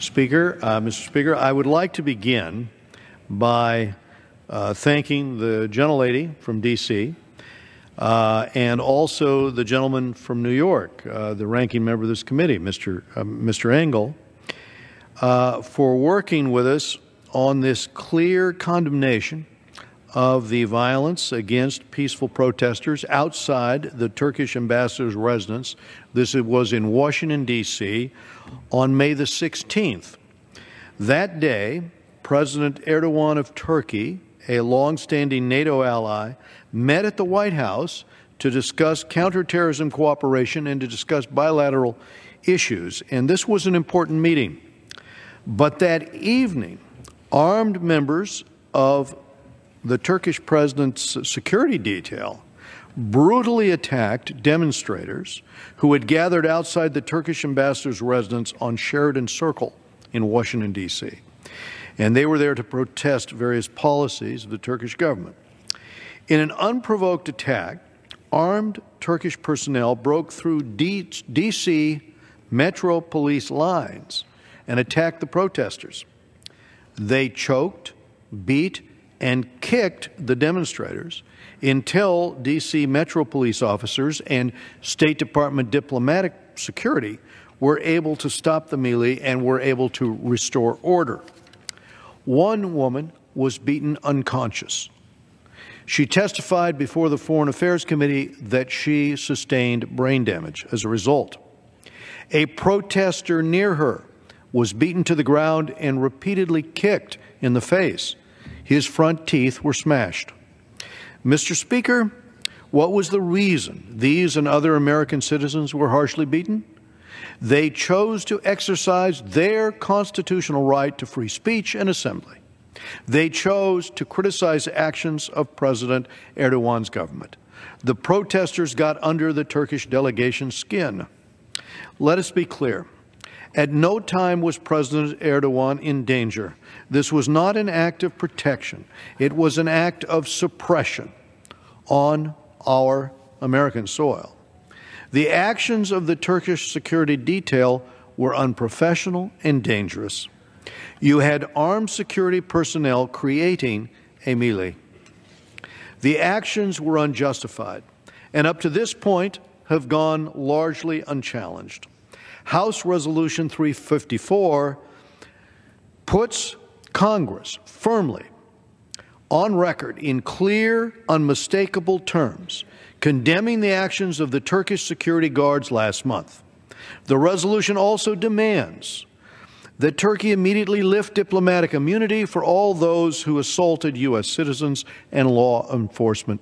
Mr. Speaker, I would like to begin by thanking the gentlelady from D.C. And also the gentleman from New York, the ranking member of this committee, Mr. Engel, for working with us on this clear condemnation of the violence against peaceful protesters outside the Turkish ambassador's residence. This was in Washington, D.C., on May the 16th. That day, President Erdogan of Turkey, a longstanding NATO ally, met at the White House to discuss counterterrorism cooperation and to discuss bilateral issues. And this was an important meeting. But that evening, armed members of the Turkish president's security detail brutally attacked demonstrators who had gathered outside the Turkish ambassador's residence on Sheridan Circle in Washington, D.C. And they were there to protest various policies of the Turkish government. In an unprovoked attack, armed Turkish personnel broke through D.C. Metro police lines and attacked the protesters. They choked, beat, and kicked the demonstrators until D.C. Metro police officers and State Department diplomatic security were able to stop the melee and were able to restore order. One woman was beaten unconscious. She testified before the Foreign Affairs Committee that she sustained brain damage as a result. A protester near her was beaten to the ground and repeatedly kicked in the face. His front teeth were smashed. Mr. Speaker, what was the reason these and other American citizens were harshly beaten? They chose to exercise their constitutional right to free speech and assembly. They chose to criticize actions of President Erdogan's government. The protesters got under the Turkish delegation's skin. Let us be clear. At no time was President Erdogan in danger. This was not an act of protection. It was an act of suppression on our American soil. The actions of the Turkish security detail were unprofessional and dangerous. You had armed security personnel creating a melee. The actions were unjustified, and up to this point have gone largely unchallenged. House Resolution 354 puts Congress firmly on record in clear, unmistakable terms, condemning the actions of the Turkish security guards last month. The resolution also demands that Turkey immediately lift diplomatic immunity for all those who assaulted U.S. citizens and law enforcement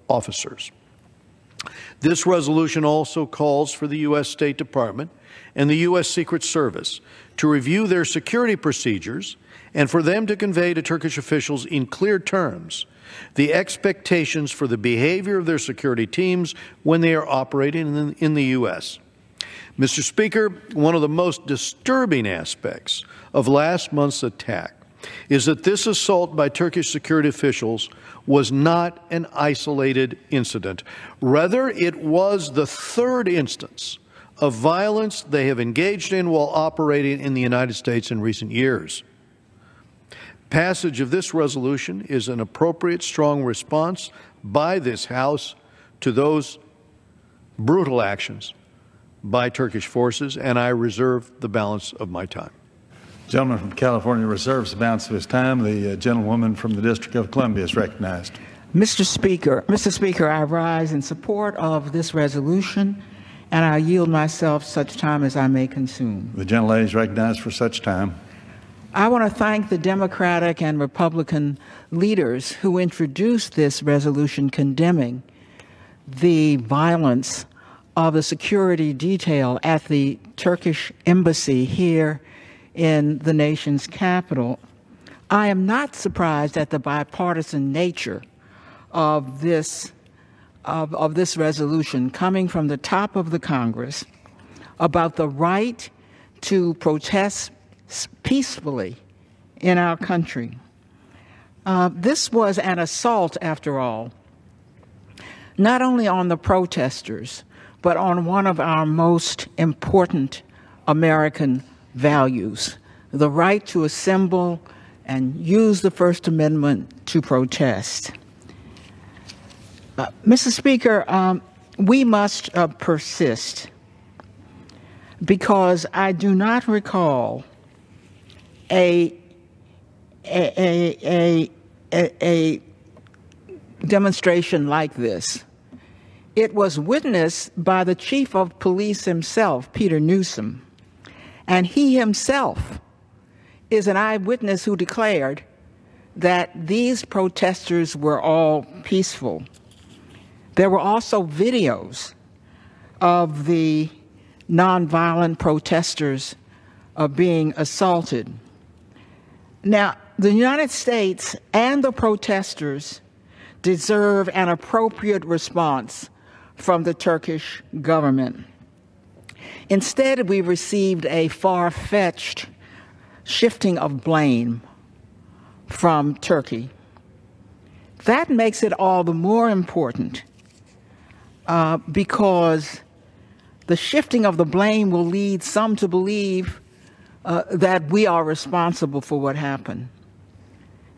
officers. This resolution also calls for the U.S. State Department and the U.S. Secret Service to review their security procedures and for them to convey to Turkish officials in clear terms the expectations for the behavior of their security teams when they are operating in the U.S. Mr. Speaker, one of the most disturbing aspects of last month's attack is that this assault by Turkish security officials was not an isolated incident. Rather, it was the third instance of violence they have engaged in while operating in the United States in recent years. Passage of this resolution is an appropriate, strong response by this House to those brutal actions by Turkish forces, and I reserve the balance of my time. The gentleman from California reserves the balance of his time. The gentlewoman from the District of Columbia is recognized. Mr. Speaker, I rise in support of this resolution, and I yield myself such time as I may consume. The gentlelady is recognized for such time. I want to thank the Democratic and Republican leaders who introduced this resolution condemning the violence of the security detail at the Turkish embassy here in the nation's capital. I am not surprised at the bipartisan nature of this resolution coming from the top of the Congress about the right to protest peacefully in our country. This was an assault, after all, not only on the protesters, but on one of our most important American values, the right to assemble and use the First Amendment to protest. Mr. Speaker, we must persist, because I do not recall a demonstration like this. It was witnessed by the chief of police himself, Peter Newsom, and he himself is an eyewitness who declared that these protesters were all peaceful. There were also videos of the nonviolent protesters being assaulted. Now, the United States and the protesters deserve an appropriate response from the Turkish government. Instead, we received a far-fetched shifting of blame from Turkey. That makes it all the more important because the shifting of the blame will lead some to believe that we are responsible for what happened.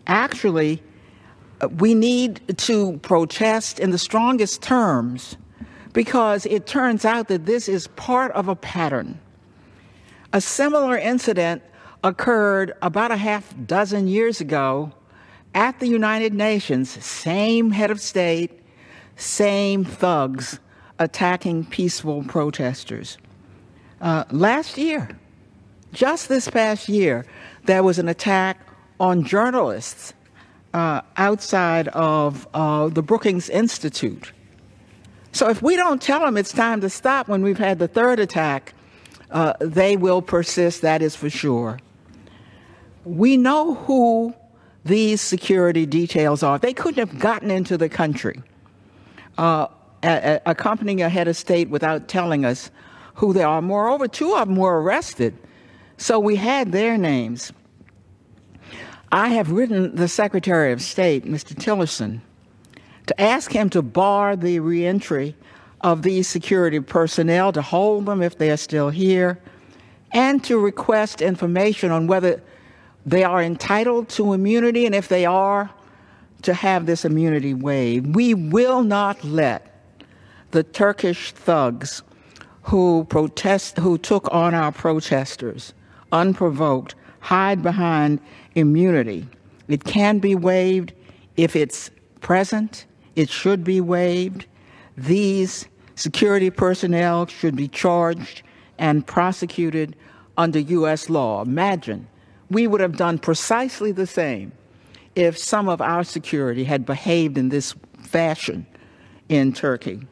Actually, we need to protest in the strongest terms because it turns out that this is part of a pattern. A similar incident occurred about a half dozen years ago at the United Nations. Same head of state, same thugs attacking peaceful protesters. Last year, just this past year, there was an attack on journalists outside of the Brookings Institute. So if we don't tell them it's time to stop when we've had the third attack, they will persist, that is for sure. We know who these security details are. They couldn't have gotten into the country, accompanying a head of state without telling us who they are. Moreover, 2 of them were arrested, so we had their names. I have written the Secretary of State, Mr. Tillerson, to ask him to bar the reentry of these security personnel, to hold them if they are still here, and to request information on whether they are entitled to immunity, and if they are, to have this immunity waived. We will not let the Turkish thugs who took on our protesters unprovoked hide behind immunity. It can be waived. If it's present, it should be waived. These security personnel should be charged and prosecuted under U.S. law. Imagine, we would have done precisely the same if some of our security had behaved in this fashion in Turkey.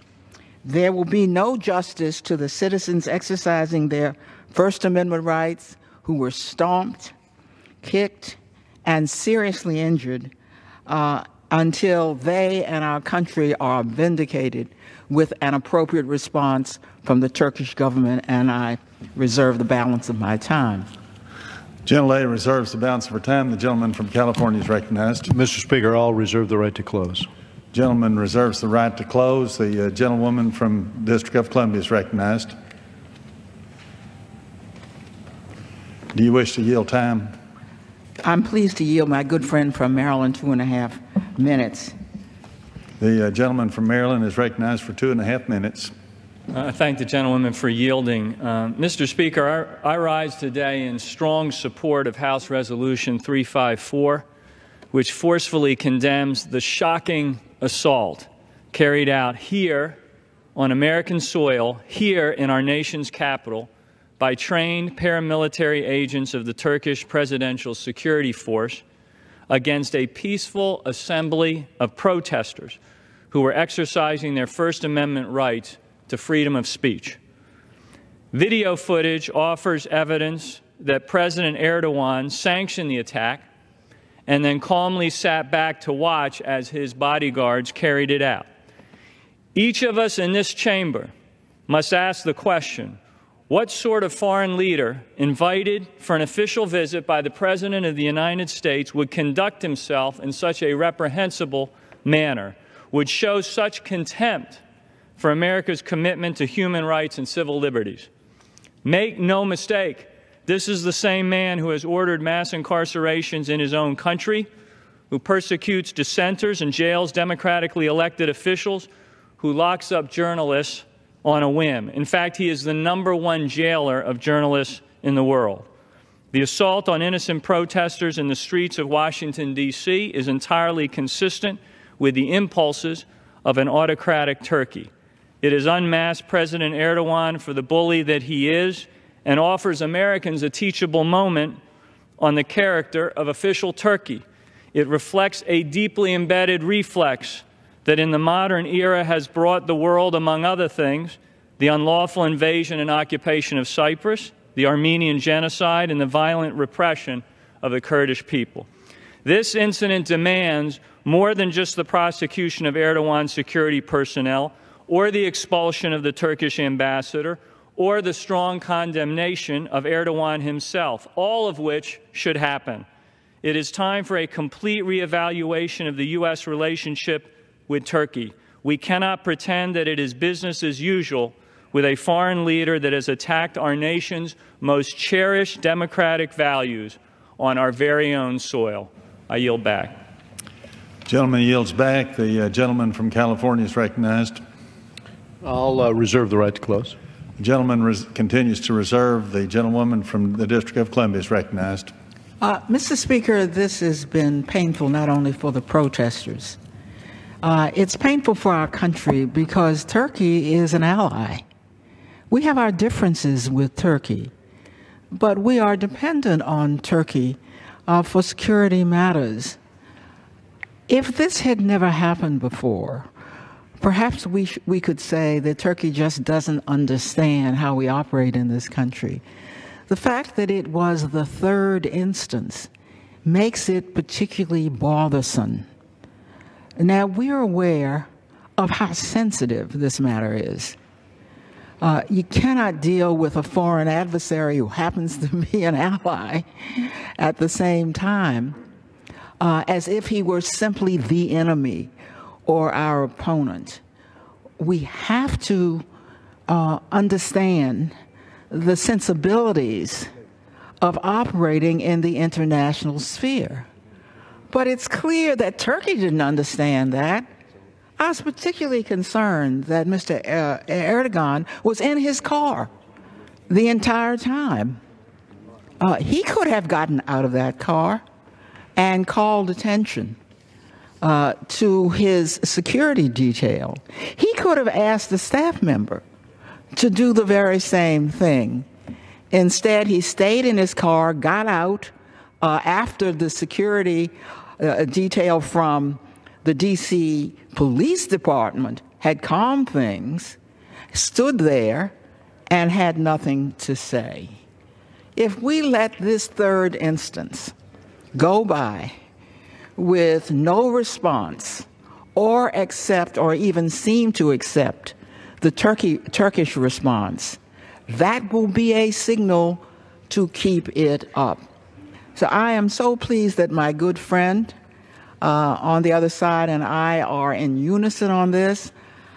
There will be no justice to the citizens exercising their First Amendment rights who were stomped, kicked, and seriously injured until they and our country are vindicated with an appropriate response from the Turkish government, and I reserve the balance of my time. Gentlelady reserves the balance of her time. The gentleman from California is recognized. Mr. Speaker, I'll reserve the right to close. Gentleman reserves the right to close. The gentlewoman from the District of Columbia is recognized. Do you wish to yield time? I'm pleased to yield my good friend from Maryland 2.5 minutes. The gentleman from Maryland is recognized for 2.5 minutes. I thank the gentlewoman for yielding. Mr. Speaker, I rise today in strong support of House Resolution 354, which forcefully condemns the shocking assault carried out here on American soil, here in our nation's capital, by trained paramilitary agents of the Turkish Presidential Security Force against a peaceful assembly of protesters who were exercising their First Amendment rights to freedom of speech. Video footage offers evidence that President Erdogan sanctioned the attack and then calmly sat back to watch as his bodyguards carried it out. Each of us in this chamber must ask the question, what sort of foreign leader invited for an official visit by the President of the United States would conduct himself in such a reprehensible manner, would show such contempt for America's commitment to human rights and civil liberties? Make no mistake, This is the same man who has ordered mass incarcerations in his own country, who persecutes dissenters and jails democratically elected officials, who locks up journalists on a whim. In fact, he is the #1 jailer of journalists in the world. The assault on innocent protesters in the streets of Washington, D.C. is entirely consistent with the impulses of an autocratic Turkey. It has unmasked President Erdogan for the bully that he is and offers Americans a teachable moment on the character of official Turkey. It reflects a deeply embedded reflex that in the modern era has brought the world, among other things, the unlawful invasion and occupation of Cyprus, the Armenian genocide, and the violent repression of the Kurdish people. This incident demands more than just the prosecution of Erdogan's security personnel or the expulsion of the Turkish ambassador or the strong condemnation of Erdogan himself, all of which should happen. It is time for a complete reevaluation of the U.S. relationship with Turkey. We cannot pretend that it is business as usual with a foreign leader that has attacked our nation's most cherished democratic values on our very own soil. I yield back. Gentleman yields back. The gentleman from California is recognized. I'll reserve the right to close. The gentleman continues to reserve. The gentlewoman from the District of Columbia is recognized. Mr. Speaker, this has been painful not only for the protesters. It's painful for our country because Turkey is an ally. We have our differences with Turkey, but we are dependent on Turkey for security matters. If this had never happened before, perhaps we could say that Turkey just doesn't understand how we operate in this country. The fact that it was the third instance makes it particularly bothersome. Now, we're aware of how sensitive this matter is. You cannot deal with a foreign adversary who happens to be an ally at the same time as if he were simply the enemy or our opponent. We have to understand the sensibilities of operating in the international sphere. But it's clear that Turkey didn't understand that. I was particularly concerned that Mr. Erdogan was in his car the entire time. He could have gotten out of that car and called attention to his security detail. He could have asked a staff member to do the very same thing. Instead, he stayed in his car, got out after the security detail from the D.C. Police Department had calmed things, stood there, and had nothing to say. If we let this third instance go by with no response or accept or even seem to accept the Turkish response, that will be a signal to keep it up. So I am so pleased that my good friend on the other side and I are in unison on this.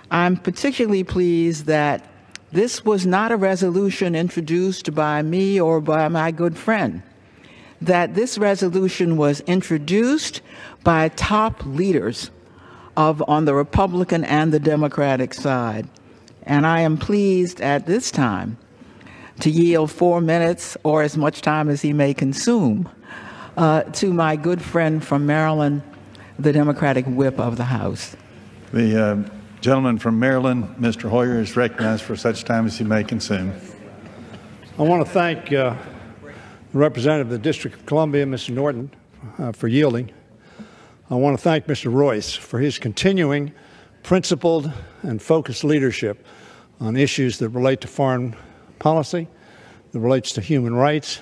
I'm particularly pleased that this was not a resolution introduced by me or by my good friend, that this resolution was introduced by top leaders on the Republican and the Democratic side. And I am pleased at this time to yield 4 minutes or as much time as he may consume to my good friend from Maryland, the Democratic whip of the House. The gentleman from Maryland, Mr. Hoyer, is recognized for such time as he may consume. I want to thank the representative of the District of Columbia, Mr. Norton, for yielding. I want to thank Mr. Royce for his continuing principled and focused leadership on issues that relate to foreign policy, that relates to human rights,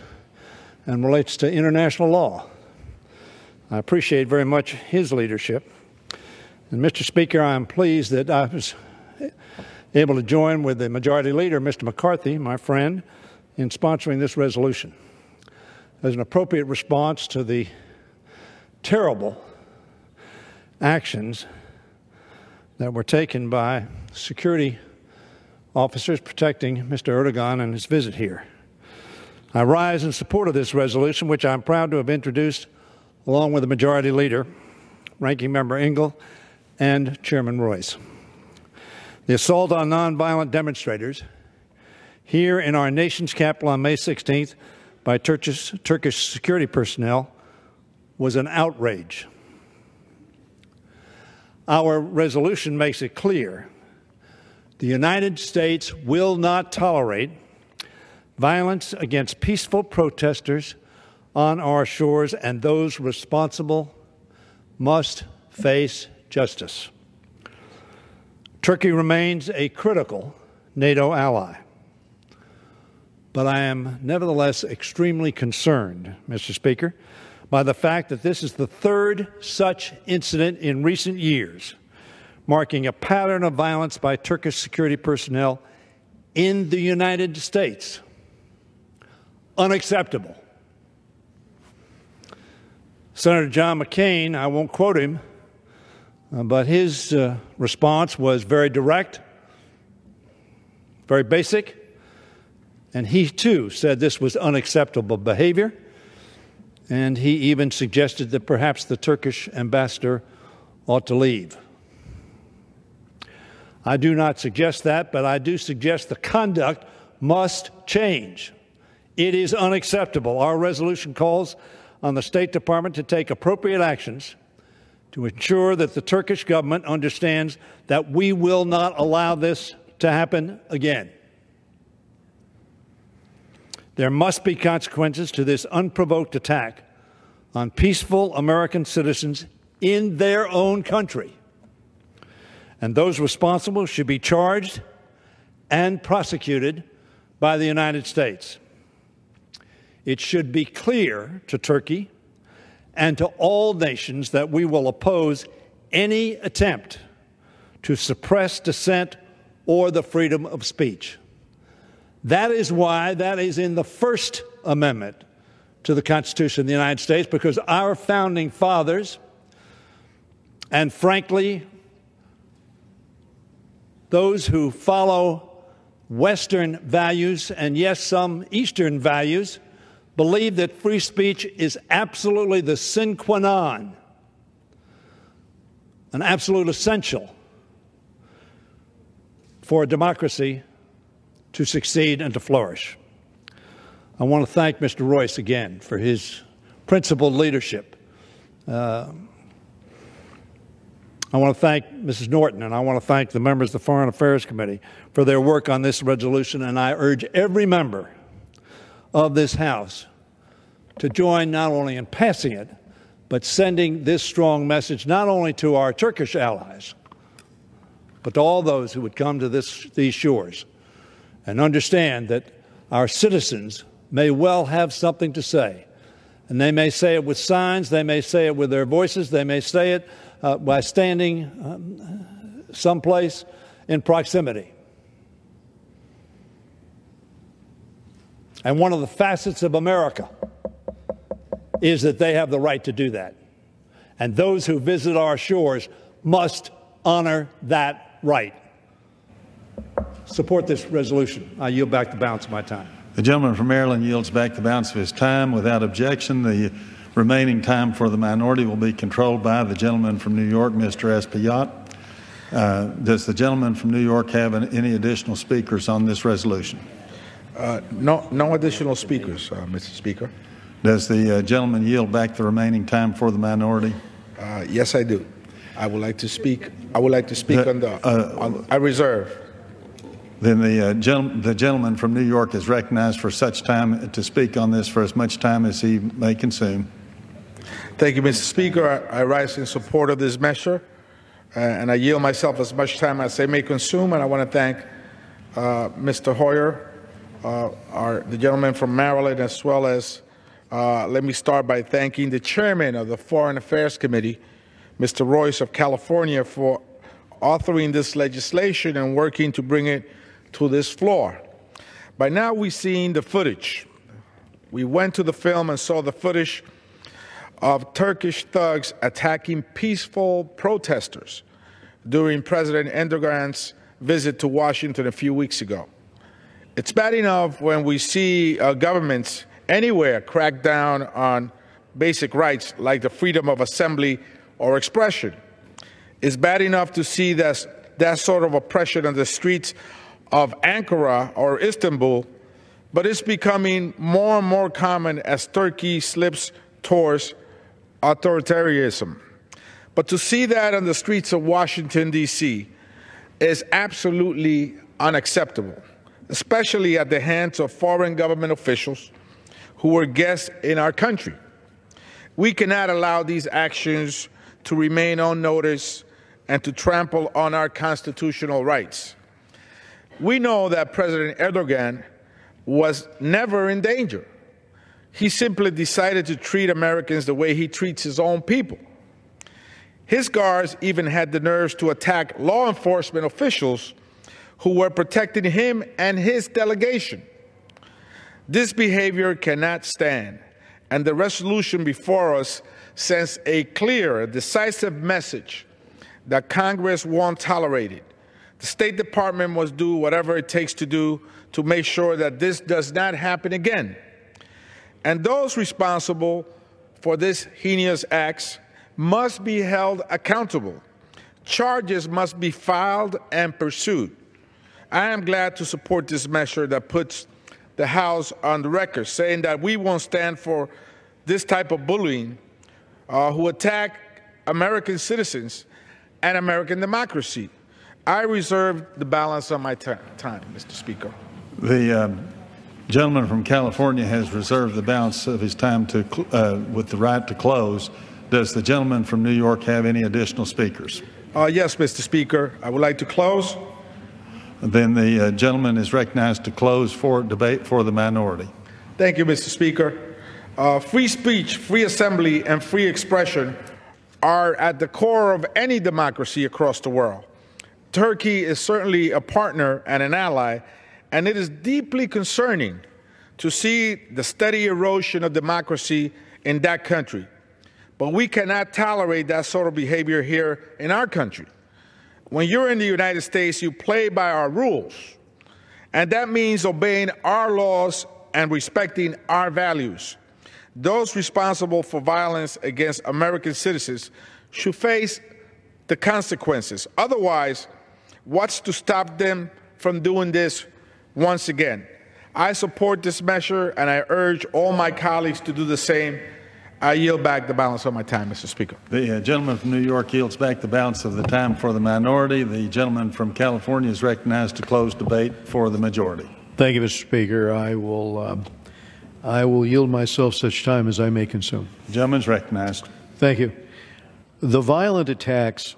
and relates to international law. I appreciate very much his leadership. And Mr. Speaker, I am pleased that I was able to join with the Majority Leader, Mr. McCarthy, my friend, in sponsoring this resolution as an appropriate response to the terrible actions that were taken by security officers protecting Mr. Erdogan and his visit here. I rise in support of this resolution, which I'm proud to have introduced along with the Majority Leader, Ranking Member Engel, and Chairman Royce. The assault on nonviolent demonstrators here in our nation's capital on May 16th by Turkish security personnel was an outrage. Our resolution makes it clear the United States will not tolerate violence against peaceful protesters on our shores, and those responsible must face justice. Turkey remains a critical NATO ally, but I am nevertheless extremely concerned, Mr. Speaker, by the fact that this is the third such incident in recent years, marking a pattern of violence by Turkish security personnel in the United States. Unacceptable. Senator John McCain, I won't quote him, but his response was very direct, very basic, and he too said this was unacceptable behavior, and he even suggested that perhaps the Turkish ambassador ought to leave. I do not suggest that, but I do suggest the conduct must change. It is unacceptable. Our resolution calls on the State Department to take appropriate actions to ensure that the Turkish government understands that we will not allow this to happen again. There must be consequences to this unprovoked attack on peaceful American citizens in their own country. And those responsible should be charged and prosecuted by the United States. It should be clear to Turkey and to all nations that we will oppose any attempt to suppress dissent or the freedom of speech. That is why that is in the First Amendment to the Constitution of the United States, because our founding fathers, and frankly, those who follow Western values, and yes, some Eastern values, believe that free speech is absolutely the sine qua non, an absolute essential for a democracy to succeed and to flourish. I want to thank Mr. Royce again for his principled leadership. I want to thank Mrs. Norton, and I want to thank the members of the Foreign Affairs Committee for their work on this resolution, and I urge every member of this House to join not only in passing it, but sending this strong message not only to our Turkish allies, but to all those who would come to these shores and understand that our citizens may well have something to say. And they may say it with signs, they may say it with their voices, they may say it by standing someplace in proximity. And one of the facets of America is that they have the right to do that. And those who visit our shores must honor that right. Support this resolution. I yield back the balance of my time. The gentleman from Maryland yields back the balance of his time without objection. The remaining time for the minority will be controlled by the gentleman from New York, Mr. Espaillat. Does the gentleman from New York have any additional speakers on this resolution? No additional speakers, Mr. Speaker. Does the gentleman yield back the remaining time for the minority? Yes, I do. I would like to speak. I would like to speak I reserve. Then the gentleman from New York is recognized for such time to speak on this for as much time as he may consume. Thank you, Mr. Speaker. I rise in support of this measure, and I yield myself as much time as I may consume. And I want to thank Mr. Hoyer, the gentleman from Maryland, as well as let me start by thanking the chairman of the Foreign Affairs Committee, Mr. Royce of California, for authoring this legislation and working to bring it to this floor. By now we've seen the footage. We went to the film and saw the footage of Turkish thugs attacking peaceful protesters during President Erdogan's visit to Washington a few weeks ago. It's bad enough when we see governments anywhere crack down on basic rights like the freedom of assembly or expression. It's bad enough to see that sort of oppression on the streets of Ankara or Istanbul, but it's becoming more and more common as Turkey slips towards authoritarianism. But to see that on the streets of Washington, D.C. is absolutely unacceptable, especially at the hands of foreign government officials who were guests in our country. We cannot allow these actions to remain unnoticed and to trample on our constitutional rights. We know that President Erdogan was never in danger. He simply decided to treat Americans the way he treats his own people. His guards even had the nerves to attack law enforcement officials who were protecting him and his delegation. This behavior cannot stand, and the resolution before us sends a clear, decisive message that Congress won't tolerate it. The State Department must do whatever it takes to do to make sure that this does not happen again. And those responsible for these heinous acts must be held accountable. Charges must be filed and pursued. I am glad to support this measure that puts the House on the record, saying that we won't stand for this type of bullying who attack American citizens and American democracy. I reserve the balance of my time, Mr. Speaker. The gentleman from California has reserved the balance of his time with the right to close. Does the gentleman from New York have any additional speakers? Yes, Mr. Speaker. I would like to close. Then the gentleman is recognized to close for debate for the minority. Thank you, Mr. Speaker. Free speech, free assembly, and free expression are at the core of any democracy across the world. Turkey is certainly a partner and an ally, and it is deeply concerning to see the steady erosion of democracy in that country. But we cannot tolerate that sort of behavior here in our country. When you're in the United States, you play by our rules, and that means obeying our laws and respecting our values. Those responsible for violence against American citizens should face the consequences. Otherwise, what's to stop them from doing this once again? I support this measure, and I urge all my colleagues to do the same. I yield back the balance of my time, Mr. Speaker. The gentleman from New York yields back the balance of the time for the minority. The gentleman from California is recognized to close debate for the majority. Thank you, Mr. Speaker. I will yield myself such time as I may consume. The gentleman is recognized. Thank you. The violent attacks,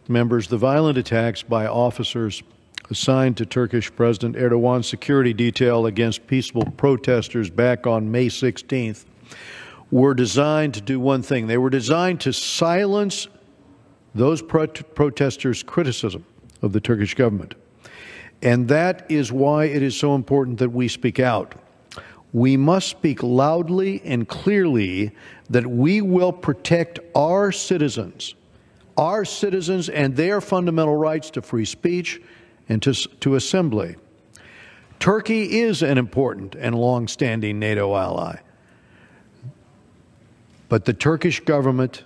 members, the violent attacks by officers assigned to Turkish President Erdogan's security detail against peaceful protesters back on May 16th were designed to do one thing. They were designed to silence those protesters' criticism of the Turkish government. And that is why it is so important that we speak out. We must speak loudly and clearly that we will protect our citizens and their fundamental rights to free speech and to assembly. Turkey is an important and long-standing NATO ally. But the Turkish government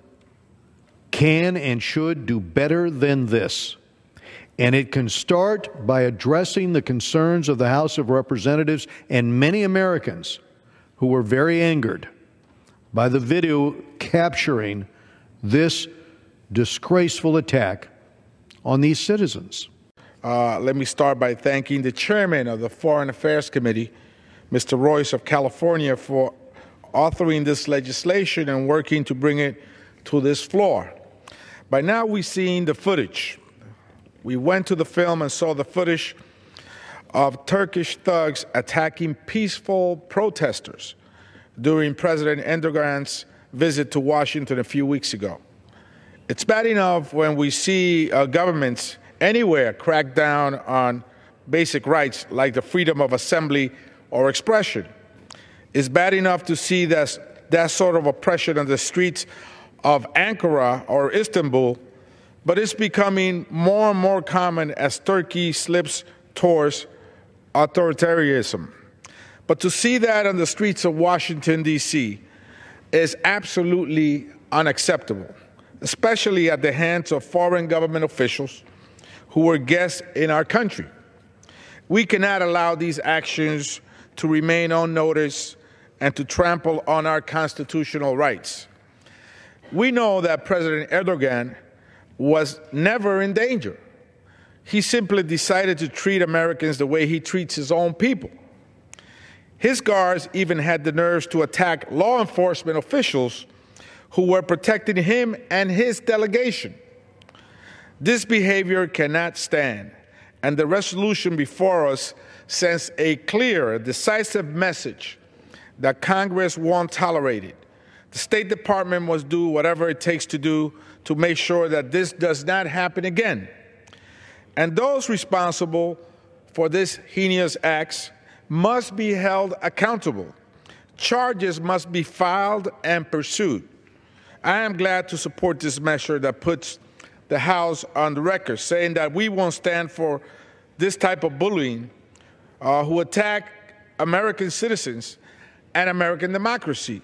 can and should do better than this. And it can start by addressing the concerns of the House of Representatives and many Americans who were very angered by the video capturing this disgraceful attack on these citizens. Let me start by thanking the chairman of the Foreign Affairs Committee, Mr. Royce of California, for authoring this legislation and working to bring it to this floor. By now, we've seen the footage. We went to the film and saw the footage of Turkish thugs attacking peaceful protesters during President Erdogan's visit to Washington a few weeks ago. It's bad enough when we see governments anywhere crack down on basic rights like the freedom of assembly or expression. It's bad enough to see that sort of oppression on the streets of Ankara or Istanbul, but it's becoming more and more common as Turkey slips towards authoritarianism. But to see that on the streets of Washington, D.C. is absolutely unacceptable, especially at the hands of foreign government officials who were guests in our country. We cannot allow these actions to remain unnoticed and to trample on our constitutional rights. We know that President Erdogan was never in danger. He simply decided to treat Americans the way he treats his own people. His guards even had the nerves to attack law enforcement officials who were protecting him and his delegation. This behavior cannot stand, and the resolution before us sends a clear, decisive message that Congress won't tolerate it. The State Department must do whatever it takes to do to make sure that this does not happen again. And those responsible for these heinous acts must be held accountable. Charges must be filed and pursued. I am glad to support this measure that puts the House on the record, saying that we won't stand for this type of bullying who attack American citizens and American democracy.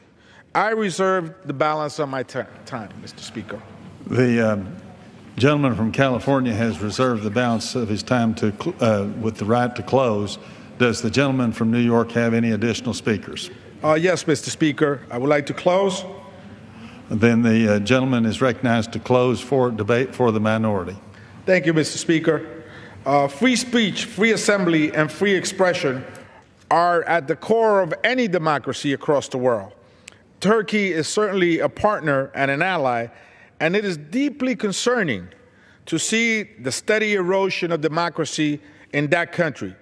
I reserve the balance of my time, Mr. Speaker. The gentleman from California has reserved the balance of his time with the right to close. Does the gentleman from New York have any additional speakers? Yes, Mr. Speaker. I would like to close. Then the gentleman is recognized to close for debate for the minority. Thank you, Mr. Speaker. Free speech, free assembly, and free expression are at the core of any democracy across the world. Turkey is certainly a partner and an ally, and it is deeply concerning to see the steady erosion of democracy in that country.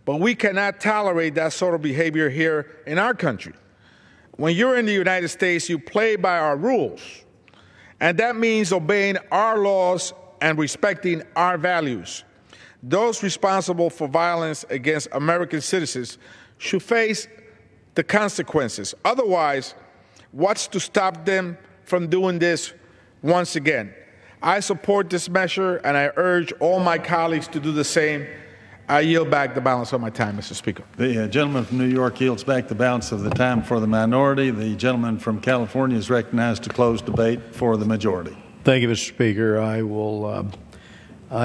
But we cannot tolerate that sort of behavior here in our country. When you're in the United States, you play by our rules, and that means obeying our laws and respecting our values. Those responsible for violence against American citizens should face the consequences. Otherwise, what's to stop them from doing this once again? I support this measure, and I urge all my colleagues to do the same. I yield back the balance of my time, Mr. Speaker. The gentleman from New York yields back the balance of the time for the minority. The gentleman from California is recognized to close debate for the majority. Thank you, Mr. Speaker. I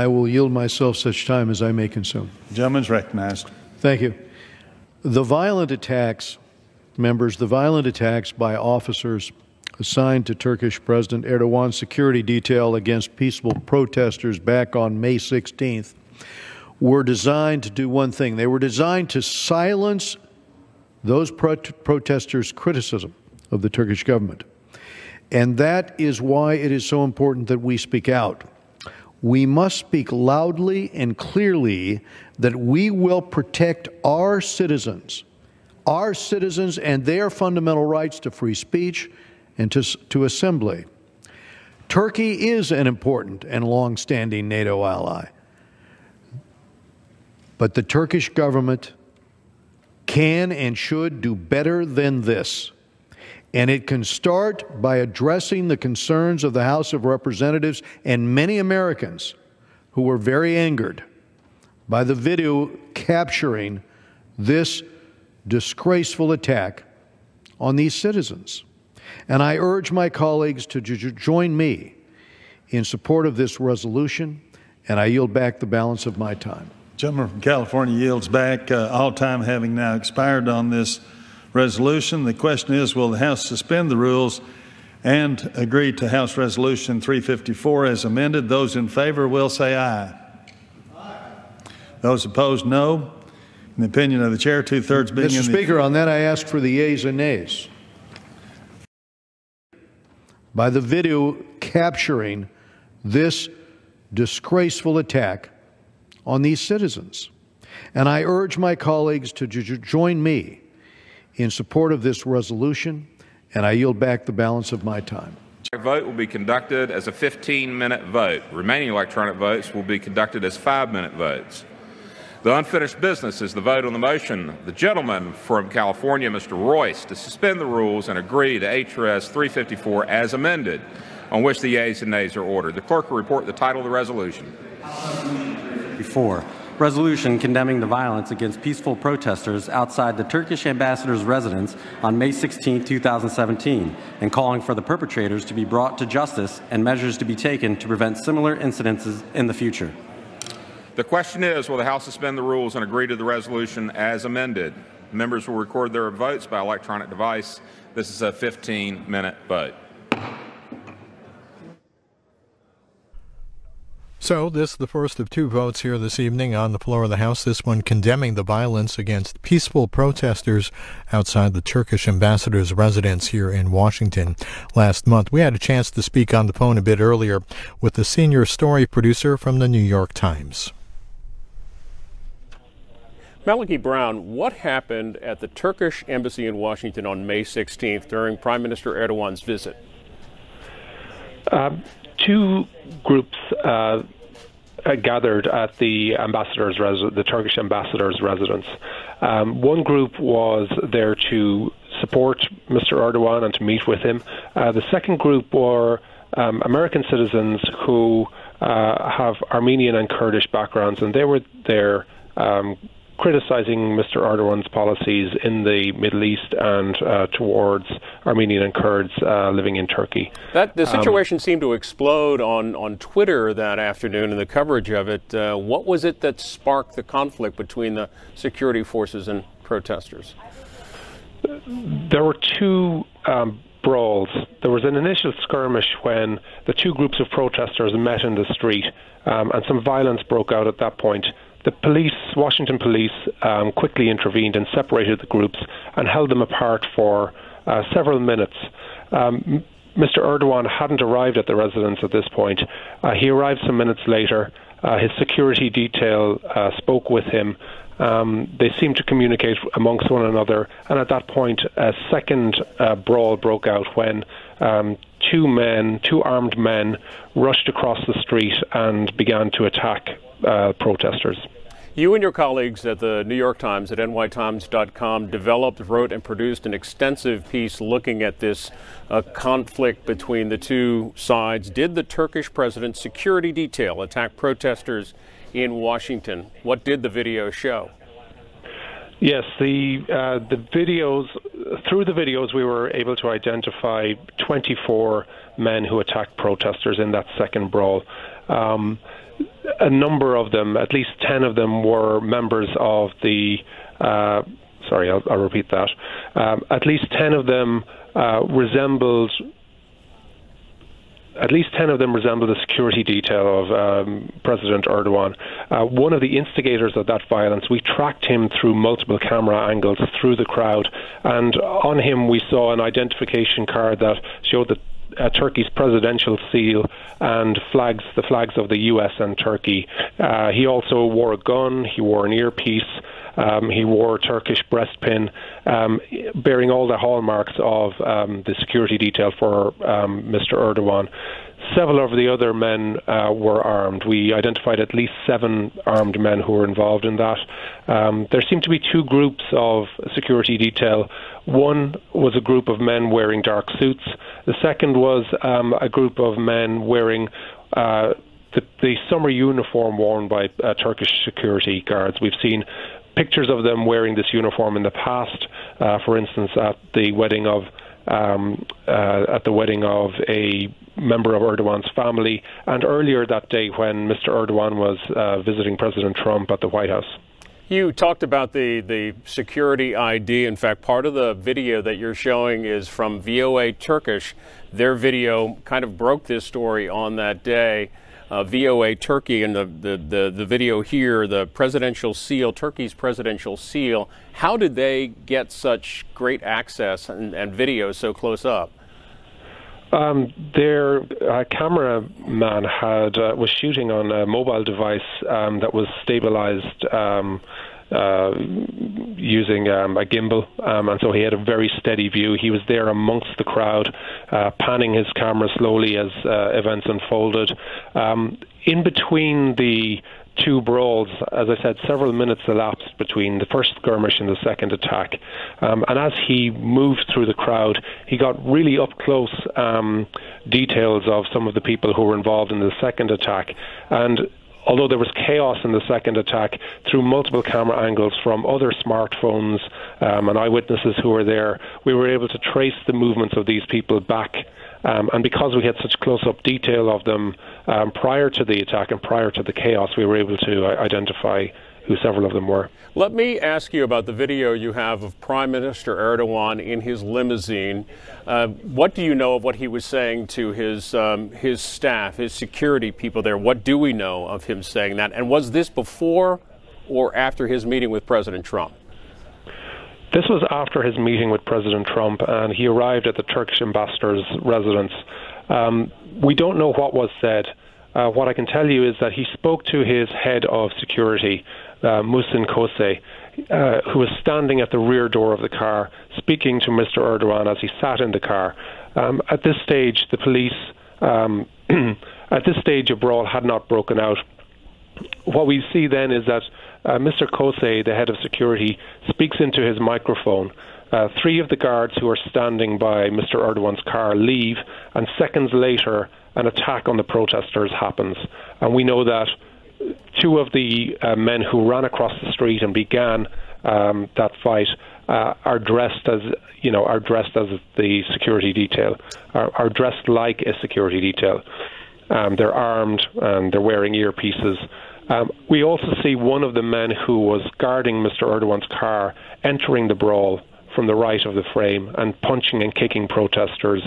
will yield myself such time as I may consume. The gentleman is recognized. Thank you. The violent attacks, members, the violent attacks by officers assigned to Turkish President Erdogan's security detail against peaceful protesters back on May 16th were designed to do one thing. They were designed to silence those protesters' criticism of the Turkish government. And that is why it is so important that we speak out. We must speak loudly and clearly that we will protect our citizens and their fundamental rights to free speech and to assembly. Turkey is an important and long-standing NATO ally. But the Turkish government can and should do better than this. And it can start by addressing the concerns of the House of Representatives and many Americans who were very angered by the video capturing this disgraceful attack on these citizens. And I urge my colleagues to join me in support of this resolution, and I yield back the balance of my time. Gentleman from California yields back, all time having now expired on this resolution. The question is, will the House suspend the rules and agree to House Resolution 354 as amended? Those in favor will say aye. Aye. Those opposed, no. In the opinion of the chair, two-thirds being Mr. Speaker, on that I ask for the yeas and nays. By the video capturing this disgraceful attack on these citizens. And I urge my colleagues to join me in support of this resolution, and I yield back the balance of my time. The vote will be conducted as a 15-minute vote. Remaining electronic votes will be conducted as 5-minute votes. The unfinished business is the vote on the motion. The gentleman from California, Mr. Royce, to suspend the rules and agree to HRS 354 as amended, on which the yeas and nays are ordered. The clerk will report the title of the resolution. Before resolution condemning the violence against peaceful protesters outside the Turkish ambassador's residence on May 16, 2017, and calling for the perpetrators to be brought to justice and measures to be taken to prevent similar incidences in the future. The question is, will the House suspend the rules and agree to the resolution as amended? Members will record their votes by electronic device. This is a 15-minute vote. So this is the first of two votes here this evening on the floor of the House, this one condemning the violence against peaceful protesters outside the Turkish ambassador's residence here in Washington last month. We had a chance to speak on the phone a bit earlier with the senior story producer from the New York Times. Maliki Brown, what happened at the Turkish embassy in Washington on May 16th during Prime Minister Erdogan's visit? Two groups gathered at the Turkish ambassador's residence. One group was there to support Mr. Erdogan and to meet with him. The second group were American citizens who have Armenian and Kurdish backgrounds, and they were there criticizing Mr. Erdogan's policies in the Middle East and towards Armenian and Kurds living in Turkey. The situation seemed to explode on Twitter that afternoon in the coverage of it. What was it that sparked the conflict between the security forces and protesters? There were two brawls. There was an initial skirmish when the two groups of protesters met in the street, and some violence broke out at that point. The police, Washington police, quickly intervened and separated the groups and held them apart for several minutes. Mr. Erdogan hadn't arrived at the residence at this point. He arrived some minutes later. His security detail spoke with him. They seemed to communicate amongst one another, and at that point, a second brawl broke out when two armed men rushed across the street and began to attack protesters. You and your colleagues at the New York Times at nytimes.com developed, wrote, and produced an extensive piece looking at this conflict between the two sides. Did the Turkish president's security detail attack protesters in Washington? What did the video show? Yes, the videos, through the videos we were able to identify 24 men who attacked protesters in that second brawl. A number of them, at least 10 of them, were members of the, I'll repeat that. At least 10 of them resembled the security detail of President Erdogan. One of the instigators of that violence, we tracked him through multiple camera angles through the crowd, and on him we saw an identification card that showed that Turkey's presidential seal and the flags of the U.S. and Turkey. He also wore a gun, he wore an earpiece, he wore a Turkish breastpin, bearing all the hallmarks of the security detail for Mr. Erdogan. Several of the other men were armed. We identified at least 7 armed men who were involved in that. There seemed to be two groups of security detail. One was a group of men wearing dark suits. The second was a group of men wearing the summer uniform worn by Turkish security guards. We've seen pictures of them wearing this uniform in the past, for instance, at the wedding of a member of Erdogan's family, and earlier that day when Mr. Erdogan was visiting President Trump at the White House. You talked about the security ID. In fact, part of the video that you're showing is from VOA Turkish. Their video kind of broke this story on that day. VOA Turkey and the video here, the presidential seal, Turkey's presidential seal. How did they get such great access and video so close up? Their cameraman was shooting on a mobile device that was stabilized using a gimbal, and so he had a very steady view. He was there amongst the crowd, panning his camera slowly as events unfolded. In between the two brawls, as I said, several minutes elapsed between the first skirmish and the second attack. And as he moved through the crowd, he got really up close details of some of the people who were involved in the second attack. And although there was chaos in the second attack, through multiple camera angles from other smartphones and eyewitnesses who were there, we were able to trace the movements of these people back. And because we had such close-up detail of them prior to the attack and prior to the chaos, we were able to identify who several of them were. Let me ask you about the video you have of Prime Minister Erdogan in his limousine. What do you know of what he was saying to his staff, his security people there? What do we know of him saying that? And was this before or after his meeting with President Trump? This was after his meeting with President Trump, and he arrived at the Turkish ambassador's residence. We don't know what was said. What I can tell you is that he spoke to his head of security, Muhsin Kose, who was standing at the rear door of the car, speaking to Mr. Erdogan as he sat in the car. At this stage, the police, at this stage, a brawl had not broken out. What we see then is that Mr. Kose, the head of security, speaks into his microphone. Three of the guards who are standing by Mr. Erdogan's car leave, and seconds later, an attack on the protesters happens. And we know that two of the men who ran across the street and began that fight are dressed as the security detail, are dressed like a security detail. They're armed and they're wearing earpieces. We also see one of the men who was guarding Mr. Erdogan's car entering the brawl from the right of the frame and punching and kicking protesters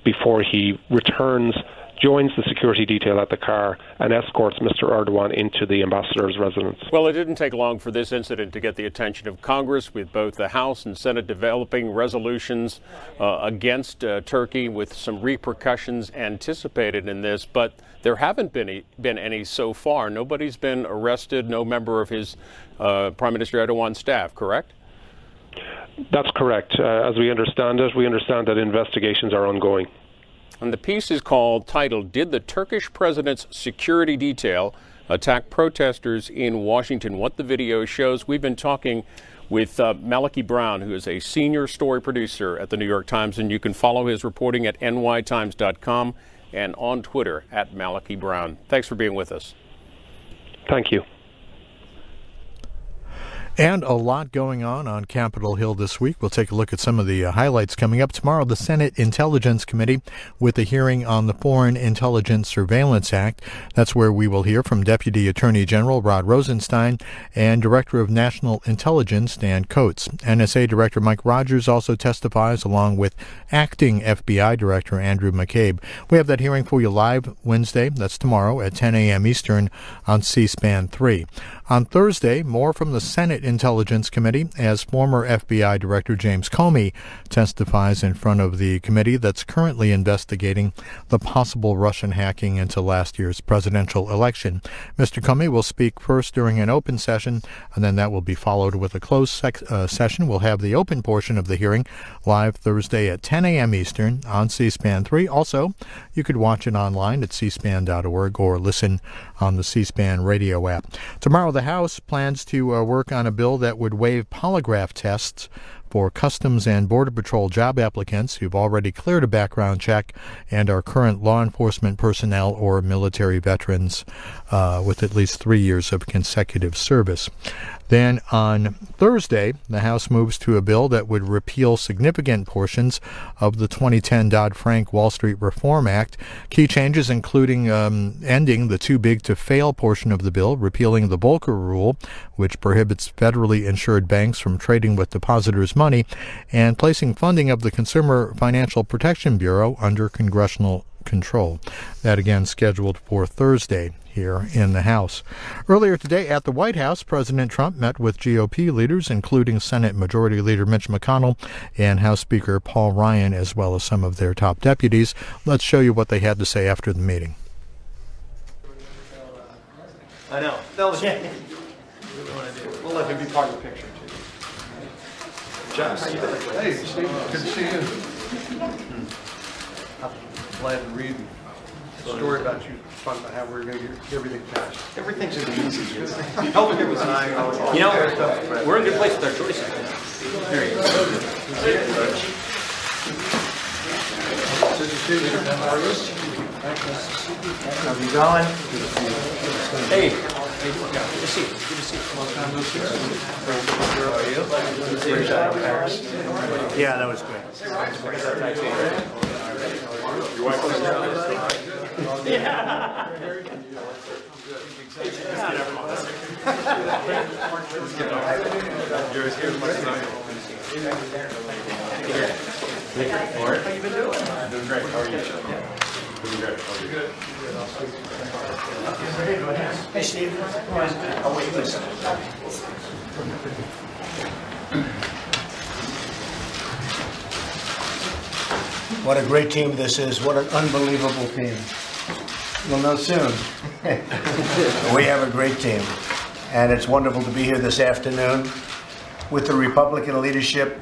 before he returns, joins the security detail at the car and escorts Mr. Erdogan into the ambassador's residence. Well, it didn't take long for this incident to get the attention of Congress, with both the House and Senate developing resolutions against Turkey, with some repercussions anticipated in this. But there haven't been any so far. Nobody's been arrested, no member of his Prime Minister Erdogan's staff, correct? That's correct. As we understand it, we understand that investigations are ongoing. And the piece is titled, "Did the Turkish President's Security Detail Attack Protesters in Washington?" What the video shows. We've been talking with Malachy Brown, who is a senior story producer at the New York Times, and you can follow his reporting at nytimes.com and on Twitter at Malachy Brown. Thanks for being with us. Thank you. And a lot going on Capitol Hill this week. We'll take a look at some of the highlights coming up. Tomorrow, the Senate Intelligence Committee with a hearing on the Foreign Intelligence Surveillance Act. That's where we will hear from Deputy Attorney General Rod Rosenstein and Director of National Intelligence Dan Coats. NSA Director Mike Rogers also testifies, along with Acting FBI Director Andrew McCabe. We have that hearing for you live Wednesday. That's tomorrow at 10 a.m. Eastern on C-SPAN 3. On Thursday, more from the Senate Intelligence Committee as former FBI Director James Comey testifies in front of the committee that's currently investigating the possible Russian hacking into last year's presidential election. Mr. Comey will speak first during an open session, and then that will be followed with a closed session. We'll have the open portion of the hearing live Thursday at 10 a.m. Eastern on C-SPAN 3. Also, you could watch it online at cspan.org or listen on the C-SPAN radio app. Tomorrow, the House plans to work on a bill that would waive polygraph tests for Customs and Border Patrol job applicants who've already cleared a background check and are current law enforcement personnel or military veterans with at least 3 years of consecutive service. Then on Thursday, the House moves to a bill that would repeal significant portions of the 2010 Dodd-Frank Wall Street Reform Act. Key changes including ending the too big to fail portion of the bill, repealing the Volcker Rule, which prohibits federally insured banks from trading with depositors' money, and placing funding of the Consumer Financial Protection Bureau under congressional control. That again scheduled for Thursday here in the House. Earlier today at the White House, President Trump met with GOP leaders, including Senate Majority Leader Mitch McConnell and House Speaker Paul Ryan, as well as some of their top deputies. Let's show you what they had to say after the meeting. I know. That was it. We'll let him be part of the picture, too. Josh, how you doing? Hey, Steve. Good to see you. I'm glad to read the story about you, talking about how we're going to get everything passed. Everything's in the easy. Healthcare was easy. You know, we're in a good place with our choices. There you go. Good to see you. How's it going? Hey. Good to see you. Good to see you. Long time no see. How are you? Great job in Paris. Yeah, that was great. Your wife was there? Yeah. You're as good as much as I am. How you been doing? Doing great. How are you? Doing great. How are you? Good. Hey, Steve. Oh, wait, listen. What a great team this is. What an unbelievable team. You'll know soon. We have a great team. And it's wonderful to be here this afternoon with the Republican leadership,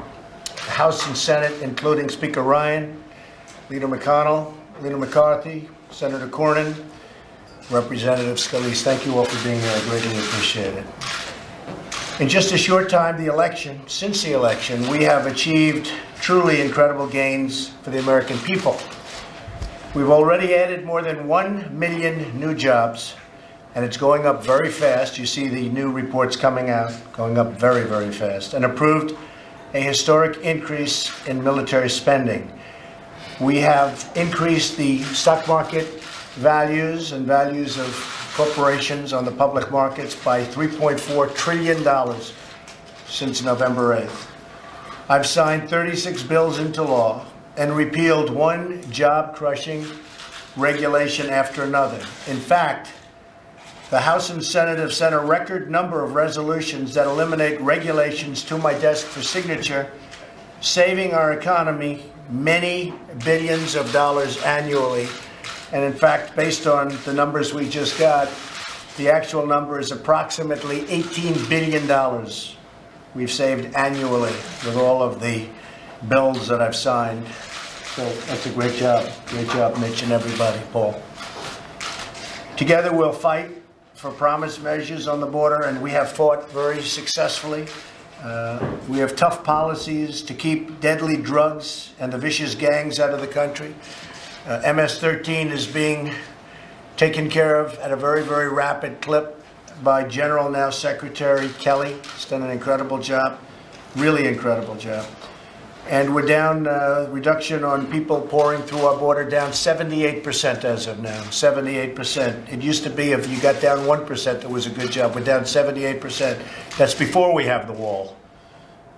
House and Senate, including Speaker Ryan, Leader McConnell, Leader McCarthy, Senator Cornyn, Representative Scalise. Thank you all for being here. I greatly appreciate it. In just a short time, since the election, we have achieved truly incredible gains for the American people. We've already added more than 1 million new jobs, and it's going up very fast. You see the new reports coming out, going up very, very fast, and approved a historic increase in military spending. We have increased the stock market values and values of corporations on the public markets by $3.4 trillion since November 8th. I've signed 36 bills into law and repealed one job-crushing regulation after another. In fact, the House and Senate have sent a record number of resolutions that eliminate regulations to my desk for signature, saving our economy many billions of dollars annually. And in fact, based on the numbers we just got, the actual number is approximately $18 billion we've saved annually with all of the bills that I've signed. So that's a great job. Great job, Mitch and everybody, Paul. Together we'll fight for promised measures on the border, and we have fought very successfully. We have tough policies to keep deadly drugs and the vicious gangs out of the country. MS-13 is being taken care of at a very, very rapid clip by General, now Secretary Kelly. He's done an incredible job, really incredible job. And we're down, reduction on people pouring through our border down 78% as of now, 78%. It used to be if you got down 1%, it was a good job. We're down 78%. That's before we have the wall.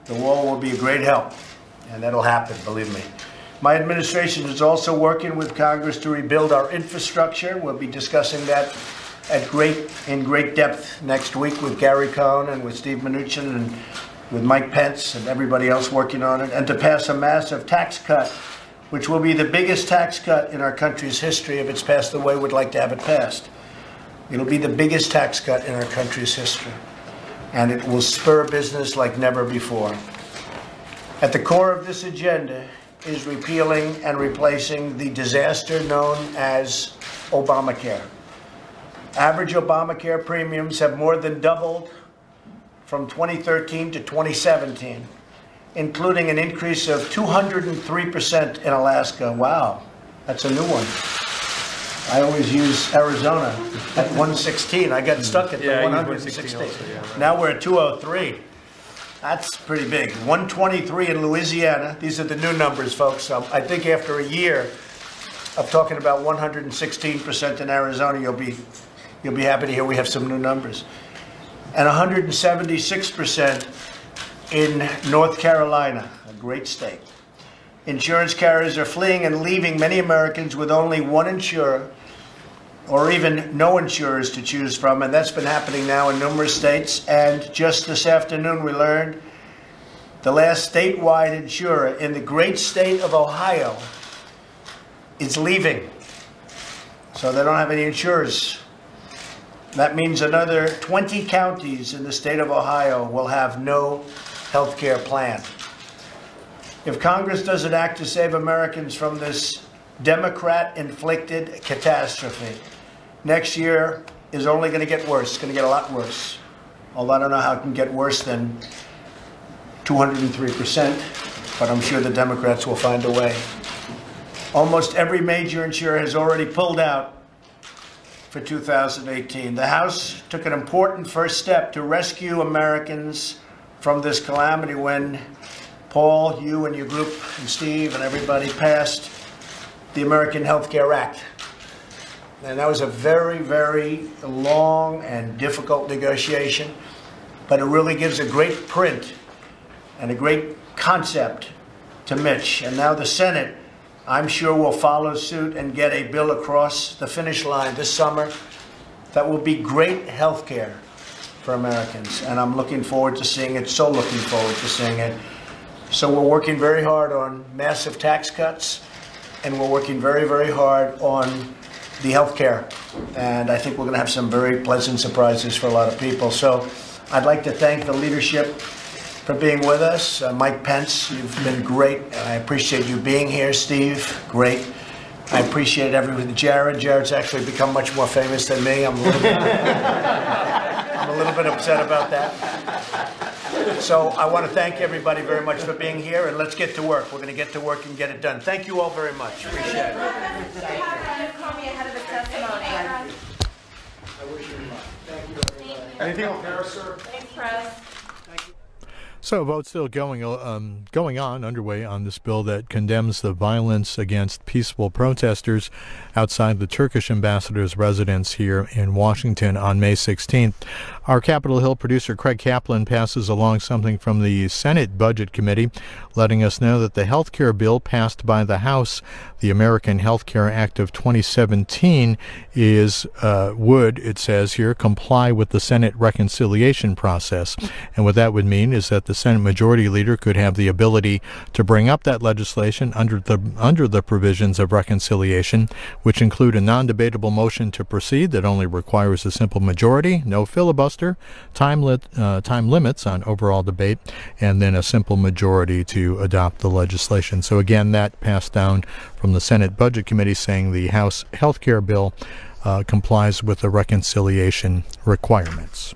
The wall will be a great help, and that'll happen, believe me. My administration is also working with Congress to rebuild our infrastructure. We'll be discussing that in great depth next week with Gary Cohn and with Steve Mnuchin and with Mike Pence and everybody else working on it, and to pass a massive tax cut, which will be the biggest tax cut in our country's history. If it's passed the way we'd like to have it passed, it'll be the biggest tax cut in our country's history, and it will spur business like never before. At the core of this agenda is repealing and replacing the disaster known as Obamacare. Average Obamacare premiums have more than doubled from 2013 to 2017, including an increase of 203% in Alaska. Wow, that's a new one. I always use Arizona at 116. I got stuck at the 116. Now we're at 203. That's pretty big. 123 in Louisiana. These are the new numbers, folks. I think after a year of talking about 116% in Arizona, you'll be happy to hear we have some new numbers. And 176% in North Carolina, a great state. Insurance carriers are fleeing and leaving many Americans with only one insurer or even no insurers to choose from, and that's been happening now in numerous states. And just this afternoon we learned the last statewide insurer in the great state of Ohio is leaving. So they don't have any insurers. That means another 20 counties in the state of Ohio will have no health care plan. If Congress doesn't act to save Americans from this Democrat-inflicted catastrophe, next year is only going to get worse. It's going to get a lot worse. Although I don't know how it can get worse than 203%, but I'm sure the Democrats will find a way. Almost every major insurer has already pulled out for 2018. The House took an important first step to rescue Americans from this calamity when Paul, you and your group, and Steve and everybody passed the American Health Care Act. And that was a very, very long and difficult negotiation, but it really gives a great print and a great concept to Mitch. And now the Senate, I'm sure, will follow suit and get a bill across the finish line this summer that will be great health care for Americans. And I'm looking forward to seeing it, so looking forward to seeing it. So we're working very hard on massive tax cuts, and we're working very, very hard on the health care. And I think we're going to have some very pleasant surprises for a lot of people. So I'd like to thank the leadership for being with us. Mike Pence, you've been great. I appreciate you being here. Steve, great. I appreciate everything. Jared's actually become much more famous than me. I'm a little bit upset about that. So I want to thank everybody very much for being here, and let's get to work. We're going to get to work and get it done. Thank you all very much. Appreciate it. Anything else, sir? Thanks, Press. So, vote still going on, underway on this bill that condemns the violence against peaceful protesters outside the Turkish ambassador's residence here in Washington on May 16th. Our Capitol Hill producer Craig Kaplan passes along something from the Senate Budget Committee, letting us know that the health care bill passed by the House, the American Health Care Act of 2017, would, it says here, comply with the Senate reconciliation process. And what that would mean is that the Senate Majority Leader could have the ability to bring up that legislation under the provisions of reconciliation, which include a non-debatable motion to proceed that only requires a simple majority, no filibuster, time limits on overall debate, and then a simple majority to adopt the legislation. So again, that passed down from the Senate Budget Committee, saying the House health care bill complies with the reconciliation requirements.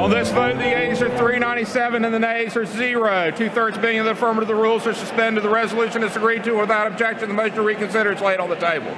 On this vote, the yeas are 397 and the nays are 0. Two-thirds being in the affirmative, the rules are suspended. The resolution is agreed to without objection. The motion to reconsider is laid on the table.